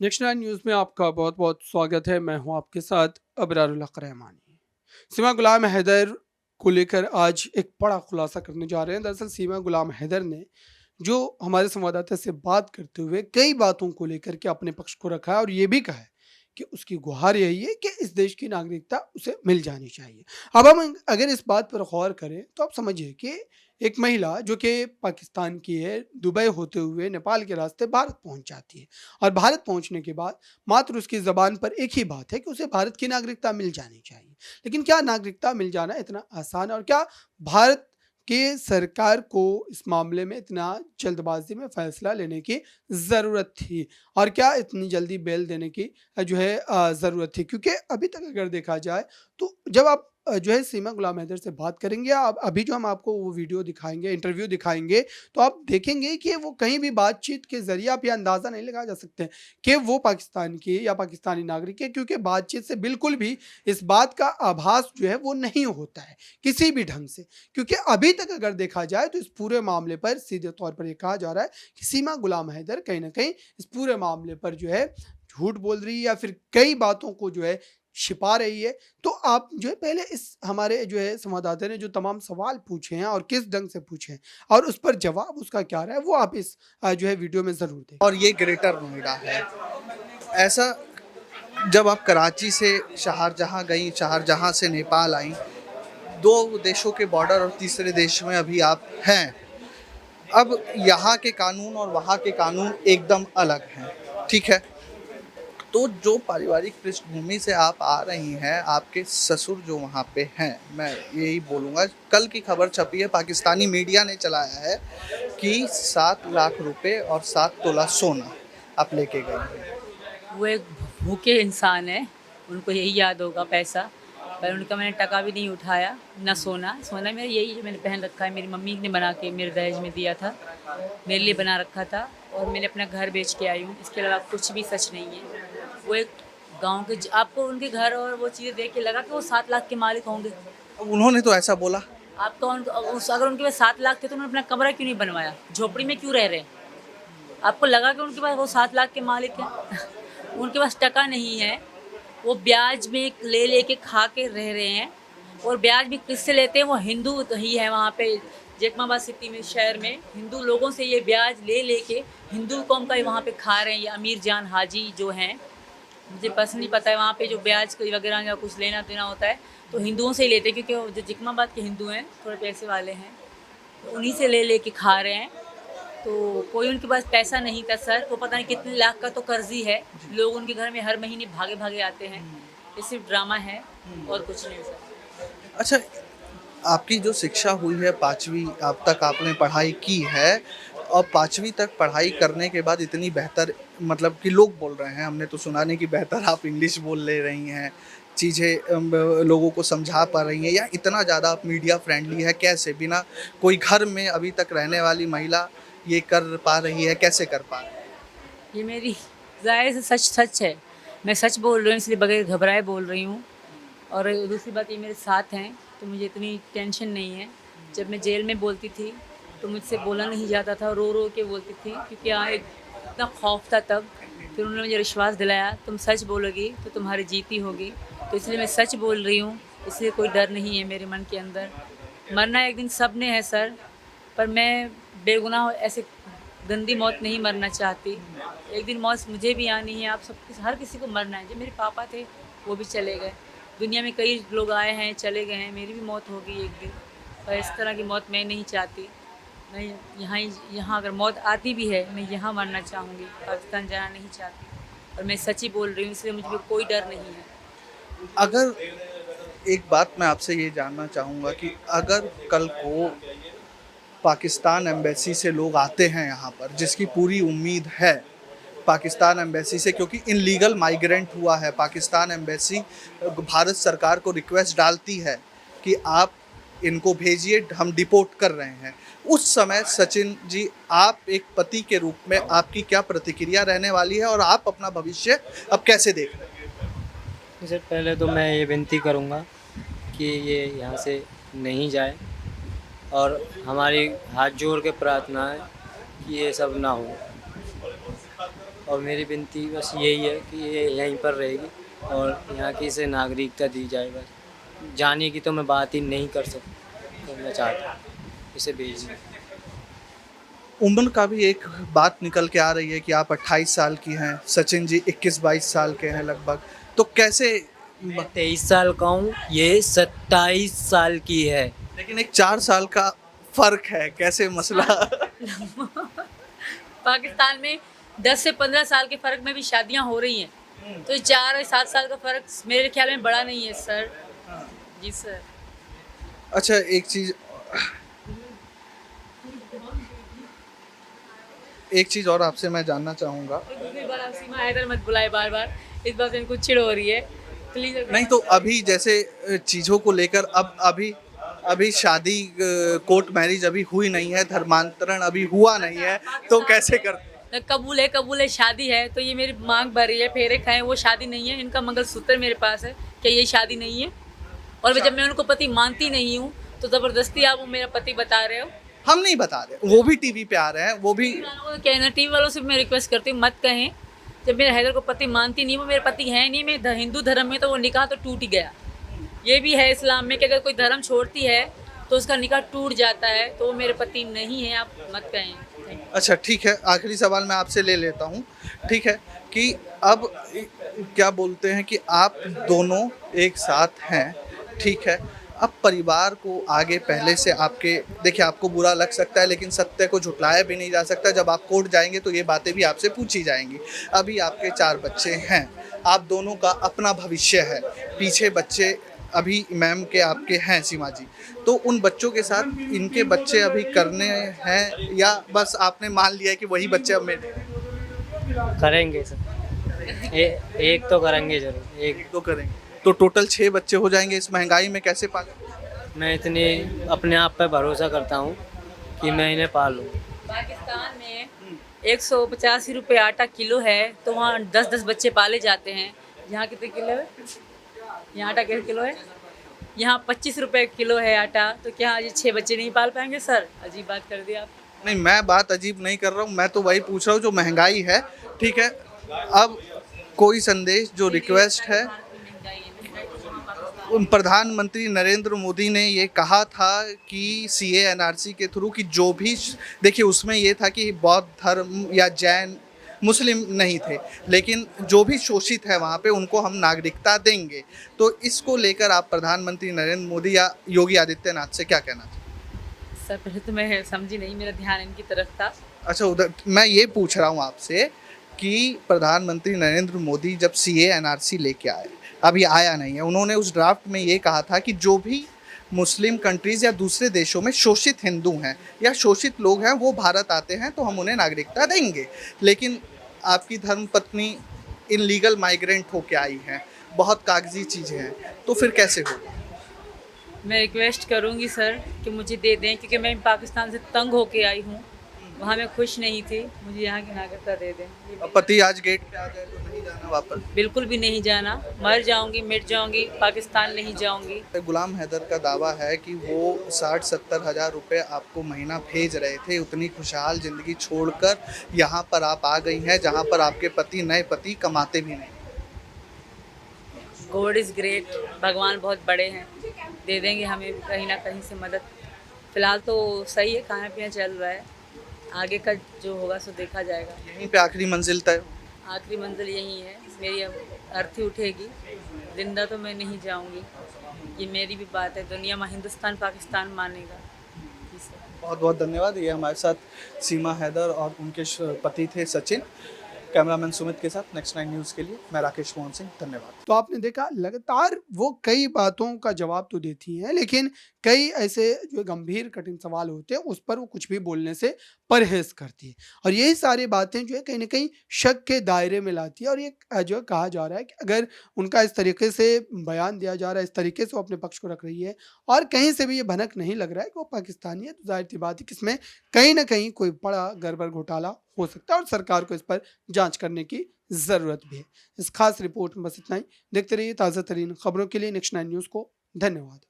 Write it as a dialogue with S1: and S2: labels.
S1: Next nine news में आपका बहुत बहुत स्वागत है। मैं हूं आपके साथ अबरारुल हक रहमानी। सीमा गुलाम हैदर को लेकर आज एक बड़ा खुलासा करने जा रहे हैं। दरअसल सीमा गुलाम हैदर ने जो हमारे संवाददाता से बात करते हुए कई बातों को लेकर के अपने पक्ष को रखा है और ये भी कहा है कि उसकी गुहार यही है कि इस देश की नागरिकता उसे मिल जानी चाहिए। अब हम अगर इस बात पर गौर करें तो आप समझिए कि एक महिला जो कि पाकिस्तान की है, दुबई होते हुए नेपाल के रास्ते भारत पहुंच जाती है और भारत पहुंचने के बाद मात्र उसकी ज़बान पर एक ही बात है कि उसे भारत की नागरिकता मिल जानी चाहिए। लेकिन क्या नागरिकता मिल जाना इतना आसान है और क्या भारत के सरकार को इस मामले में इतना जल्दबाज़ी में फ़ैसला लेने की ज़रूरत थी? और क्या इतनी जल्दी बेल देने की जो है ज़रूरत थी? क्योंकि अभी तक अगर देखा जाए तो जब आप जो है सीमा गुलाम हैदर से बात करेंगे, अब अभी जो हम आपको वो वीडियो दिखाएँगे, इंटरव्यू दिखाएँगे, तो आप देखेंगे कि वो कहीं भी बातचीत के ज़रिए आप ये अंदाज़ा नहीं लगा जा सकते कि वो पाकिस्तान की या पाकिस्तानी नागरिक है, क्योंकि बातचीत से बिल्कुल भी इस बात का आभास जो है वो नहीं होता है, किसी भी ढंग से। क्योंकि अभी तक अगर देखा जाए तो इस पूरे मामले पर सीधे तौर पर ये कहा जा रहा है कि सीमा गुलाम हैदर कहीं न कहीं इस पूरे मामले पर जो है झूठ बोल रही है या फिर कई बातों को जो है छिपा रही है। तो आप जो है पहले इस हमारे जो है संवाददाता ने जो तमाम सवाल पूछे हैं और किस ढंग से पूछे हैं और उस पर जवाब उसका क्या रहा है, वो आप इस जो है वीडियो में ज़रूर देखें।
S2: और ये ग्रेटर नोएडा है। ऐसा जब आप कराची से शारजहाँ गई, शारजहाँ से नेपाल आई, 2 देशों के बॉर्डर और तीसरे देश में अभी आप हैं। अब यहाँ के कानून और वहाँ के कानून एकदम अलग हैं, ठीक है? तो जो पारिवारिक पृष्ठभूमि से आप आ रही हैं, आपके ससुर जो वहाँ पे हैं, मैं यही बोलूँगा, कल की खबर छपी है, पाकिस्तानी मीडिया ने चलाया है कि 7 लाख रुपए और 7 तोला सोना आप लेके गई हैं।
S3: वो एक भूखे इंसान है, उनको यही याद होगा पैसा, पर उनका मैंने टका भी नहीं उठाया, ना सोना। सोना मेरा यही जो मैंने पहन रखा है, मेरी मम्मी ने बना के मेरे दहेज में दिया था, मेरे लिए बना रखा था और मैंने अपना घर बेच के आई हूँ। इसके अलावा कुछ भी सच नहीं है। वो एक गाँव के आपको उनके घर और वो चीज़ें देख के लगा कि वो 7 लाख के मालिक होंगे।
S2: अब उन्होंने तो ऐसा बोला।
S3: आपको अगर उनके पास 7 लाख थे तो उन्होंने अपना कमरा क्यों नहीं बनवाया? झोपड़ी में क्यों रह रहे हैं? आपको लगा कि उनके पास वो 7 लाख के मालिक हैं? उनके पास टका नहीं है, वो ब्याज में ले लेके खा के रह रहे हैं और ब्याज भी किससे लेते हैं? वो हिंदू ही है वहाँ पे जेकमाबाद सिटी में, शहर में हिंदू लोगों से ये ब्याज ले लेके हिंदू कौम का ही वहाँ पे खा रहे हैं। ये अमीर जान हाजी जो हैं, मुझे पर्सनली पता है वहाँ पे जो ब्याज वगैरह या कुछ लेना देना होता है तो हिंदुओं से ही लेते हैं, क्योंकि वो जो जिकमाबाद के हिंदू हैं थोड़े पैसे वाले हैं, तो उन्हीं से ले लेके खा रहे हैं। तो कोई उनके पास पैसा नहीं था सर, वो पता नहीं कितने लाख का तो कर्जी है। लोग उनके घर में हर महीने भागे भागे आते हैं। ये सिर्फ ड्रामा है और कुछ नहीं सर।
S2: अच्छा, आपकी जो शिक्षा हुई है 5वीं आप तक आपने पढ़ाई की है और 5वीं तक पढ़ाई करने के बाद इतनी बेहतर, मतलब कि लोग बोल रहे हैं, हमने तो सुना नहीं कि बेहतर आप इंग्लिश बोल ले रही हैं, चीज़ें लोगों को समझा पा रही हैं, या इतना ज़्यादा आप मीडिया फ्रेंडली है, कैसे बिना कोई घर में अभी तक रहने वाली महिला ये कर पा रही है, कैसे कर पा रही है?
S3: ये मेरी ज़ाहिर से सच है। मैं सच बोल रही हूँ, इसलिए बगैर घबराए बोल रही हूँ। और दूसरी बात, ये मेरे साथ हैं तो मुझे इतनी टेंशन नहीं है। जब मैं जेल में बोलती थी तो मुझसे बोला नहीं जाता था, रो रो के बोलती थी, क्योंकि यहाँ एक इतना खौफ था तब। फिर उन्होंने मुझे विश्वास दिलाया, तुम सच बोलोगी तो तुम्हारी जीती होगी। तो इसलिए मैं सच बोल रही हूँ, इसलिए कोई डर नहीं है मेरे मन के अंदर। मरना एक दिन सब ने है सर, पर मैं बेगुनाह ऐसे गंदी मौत नहीं मरना चाहती। एक दिन मौत मुझे भी आनी है, आप सब हर किसी को मरना है। जो मेरे पापा थे वो भी चले गए, दुनिया में कई लोग आए हैं चले गए हैं, मेरी भी मौत होगी एक दिन, पर इस तरह की मौत मैं नहीं चाहती। मैं यहाँ अगर मौत आती भी है, मैं यहाँ मरना चाहूँगी, पाकिस्तान जाना नहीं चाहती। और मैं सच ही बोल रही हूँ, इसलिए मुझे कोई डर नहीं है।
S2: अगर एक बात मैं आपसे ये जानना चाहूँगा कि अगर कल को पाकिस्तान एम्बेसी से लोग आते हैं यहाँ पर, जिसकी पूरी उम्मीद है पाकिस्तान एम्बेसी से, क्योंकि इनलीगल माइग्रेंट हुआ है, पाकिस्तान एम्बेसी भारत सरकार को रिक्वेस्ट डालती है कि आप इनको भेजिए, हम डिपोर्ट कर रहे हैं। उस समय सचिन जी, आप एक पति के रूप में आपकी क्या प्रतिक्रिया रहने वाली है और आप अपना भविष्य अब कैसे देख रहे हैं?
S4: सर पहले तो मैं ये विनती करूँगा कि ये यहाँ से नहीं जाए, और हमारी हाथ जोड़ के प्रार्थना है कि ये सब ना हो। और मेरी विनती बस यही है कि ये यहीं पर रहेगी और यहाँ की इसे नागरिकता दी जाए। बस जाने की तो मैं बात ही नहीं करना चाहता, इसे भेजना।
S2: उम्र का भी एक बात निकल के आ रही है कि आप 28 साल की हैं, सचिन जी 21-22 साल के हैं लगभग, तो कैसे?
S4: मैं 23 साल का हूँ, ये 27 साल की है।
S2: लेकिन एक 4 साल का फर्क है, कैसे मसला?
S3: पाकिस्तान में 10 से 15 साल के फ़र्क में भी शादियां हो रही हैं, तो 4 और 7 साल का फ़र्क मेरे ख्याल में बड़ा नहीं है सर। जी सर।
S2: अच्छा, एक चीज़ और आपसे मैं जानना चाहूँगा।
S3: दूसरी बार आप सीमा हैदर मत बुलाए बार बार, इस बात से इनको चिढ़ हो रही है प्लीज़।
S2: नहीं तो अभी जैसे चीज़ों को लेकर अब अभी अभी शादी कोर्ट मैरिज अभी हुई नहीं है, धर्मांतरण अभी हुआ नहीं है, तो कैसे कर?
S3: कबूल है, शादी है तो ये मेरी मांग भरी है, फेरे खाए, वो शादी नहीं है। इनका मंगलसूत्र मेरे पास है, क्या ये शादी नहीं है? और जब मैं उनको पति मानती नहीं हूँ तो ज़बरदस्ती आप वो मेरा पति बता रहे हो।
S2: हम नहीं बता रहे, वो भी टीवी पे आ रहे हैं, वो भी।
S3: कहना टीवी वालों से मैं रिक्वेस्ट करती हूँ मत कहें, जब मेरे हैदर को पति मानती नहीं, वो मेरे पति है नहीं। मैं हिंदू धर्म में तो वो निकाह तो टूट ही गया। ये भी है इस्लाम में कि अगर कोई धर्म छोड़ती है तो उसका निकाह टूट जाता है, तो वो मेरे पति नहीं है, आप मत कहें।
S2: अच्छा ठीक है, आखिरी सवाल मैं आपसे ले लेता हूँ, ठीक है, कि अब क्या बोलते हैं कि आप दोनों एक साथ हैं, ठीक है, अब परिवार को आगे पहले से आपके, देखिए आपको बुरा लग सकता है लेकिन सत्य को झुटलाया भी नहीं जा सकता। जब आप कोर्ट जाएंगे तो ये बातें भी आपसे पूछी जाएंगी। अभी आपके 4 बच्चे हैं, आप दोनों का अपना भविष्य है, पीछे बच्चे अभी मैम के आपके हैं सीमा जी, तो उन बच्चों के साथ इनके बच्चे अभी करने हैं या बस आपने मान लिया है कि वही बच्चे अब मेरे?
S4: करेंगे सर, एक तो करेंगे ज़रूर, एक
S2: तो करेंगे तो टोटल 6 बच्चे हो जाएंगे। इस महंगाई में कैसे पालेंगे?
S4: मैं इतनी अपने आप पर भरोसा करता हूँ कि मैं इन्हें पाल लूँ।
S3: पाकिस्तान में 185 रुपये आटा किलो है, तो वहाँ 10-10 बच्चे पाले जाते हैं। यहाँ कितने किलो है? यहाँ आटा कितने किलो है? यहाँ 25 रुपये किलो है आटा, तो क्या ये 6 बच्चे नहीं पाल पाएंगे सर? अजीब बात कर दी आप।
S2: नहीं, मैं बात अजीब नहीं कर रहा हूँ, मैं तो वही पूछ रहा हूँ जो महंगाई है, ठीक है। अब कोई संदेश जो रिक्वेस्ट है, प्रधानमंत्री नरेंद्र मोदी ने ये कहा था कि सीए एनआरसी के थ्रू कि जो भी, देखिए उसमें ये था कि बौद्ध धर्म या जैन मुस्लिम नहीं थे, लेकिन जो भी शोषित है वहाँ पे उनको हम नागरिकता देंगे। तो इसको लेकर आप प्रधानमंत्री नरेंद्र मोदी या योगी आदित्यनाथ से क्या कहना चाहते?
S3: सर पहले तो मैं समझी नहीं, मेरा ध्यान इनकी तरफ था।
S2: अच्छा, उधर मैं ये पूछ रहा हूँ आपसे कि प्रधानमंत्री नरेंद्र मोदी जब सीए एनआरसी लेके आए, अभी आया नहीं है, उन्होंने उस ड्राफ्ट में ये कहा था कि जो भी मुस्लिम कंट्रीज़ या दूसरे देशों में शोषित हिंदू हैं या शोषित लोग हैं वो भारत आते हैं तो हम उन्हें नागरिकता देंगे। लेकिन आपकी धर्मपत्नी इनलीगल माइग्रेंट होके आई हैं, बहुत कागजी चीज़ें हैं, तो फिर कैसे होगा?
S3: मैं रिक्वेस्ट करूंगी सर कि मुझे दे दें, क्योंकि मैं पाकिस्तान से तंग होके आई हूँ, वहाँ मैं खुश नहीं थी, मुझे यहाँ की नागरिकता दे दें।
S2: अब पति आज गेट पे आ जाए तो नहीं जाना वापस?
S3: बिल्कुल भी नहीं जाना, मर जाऊंगी मिट जाऊंगी, पाकिस्तान नहीं जाऊंगी।
S2: गुलाम हैदर का दावा है कि वो 60-70 हज़ार रुपये आपको महीना भेज रहे थे, उतनी खुशहाल ज़िंदगी छोड़कर यहाँ पर आप आ गई हैं जहाँ पर आपके पति, नए पति कमाते भी नहीं।
S3: गॉड इज़ ग्रेट, भगवान बहुत बड़े हैं, दे देंगे हमें कहीं ना कहीं से मदद। फ़िलहाल तो सही है, खाना पीना चल रहा है, आगे का जो होगा सो देखा जाएगा।
S2: यहीं पे आखिरी मंजिल तय?
S3: आखिरी मंजिल यही है, मेरी अब अर्थी उठेगी, जिंदा तो मैं नहीं जाऊंगी, ये मेरी भी बात है, दुनिया में हिंदुस्तान पाकिस्तान मानेगा। जी सर।
S2: बहुत बहुत धन्यवाद। ये हमारे साथ सीमा हैदर और उनके पति थे सचिन। कैमरामैन सुमित के साथ नेक्स्ट 9 न्यूज़ के लिए मैं राकेश मोहन सिंह, धन्यवाद।
S1: तो आपने देखा लगातार वो कई बातों का जवाब तो देती हैं, लेकिन कई ऐसे जो गंभीर कठिन सवाल होते हैं उस पर वो कुछ भी बोलने से परहेज करती है, और यही सारी बातें जो है कहीं ना कहीं शक के दायरे में लाती है। और ये जो है कहा जा रहा है कि अगर उनका इस तरीके से बयान दिया जा रहा है, इस तरीके से वो अपने पक्ष को रख रही है और कहीं से भी ये भनक नहीं लग रहा है कि वो पाकिस्तानी है, तो जाहिर सी बात है कि इसमें कहीं ना कहीं कोई बड़ा गड़बड़ घोटाला हो सकता है और सरकार को इस पर जांच करने की ज़रूरत भी है। इस खास रिपोर्ट में बस इतना ही। देखते रहिए ताज़ा तरीन खबरों के लिए नेक्स्ट 9 न्यूज़ को। धन्यवाद।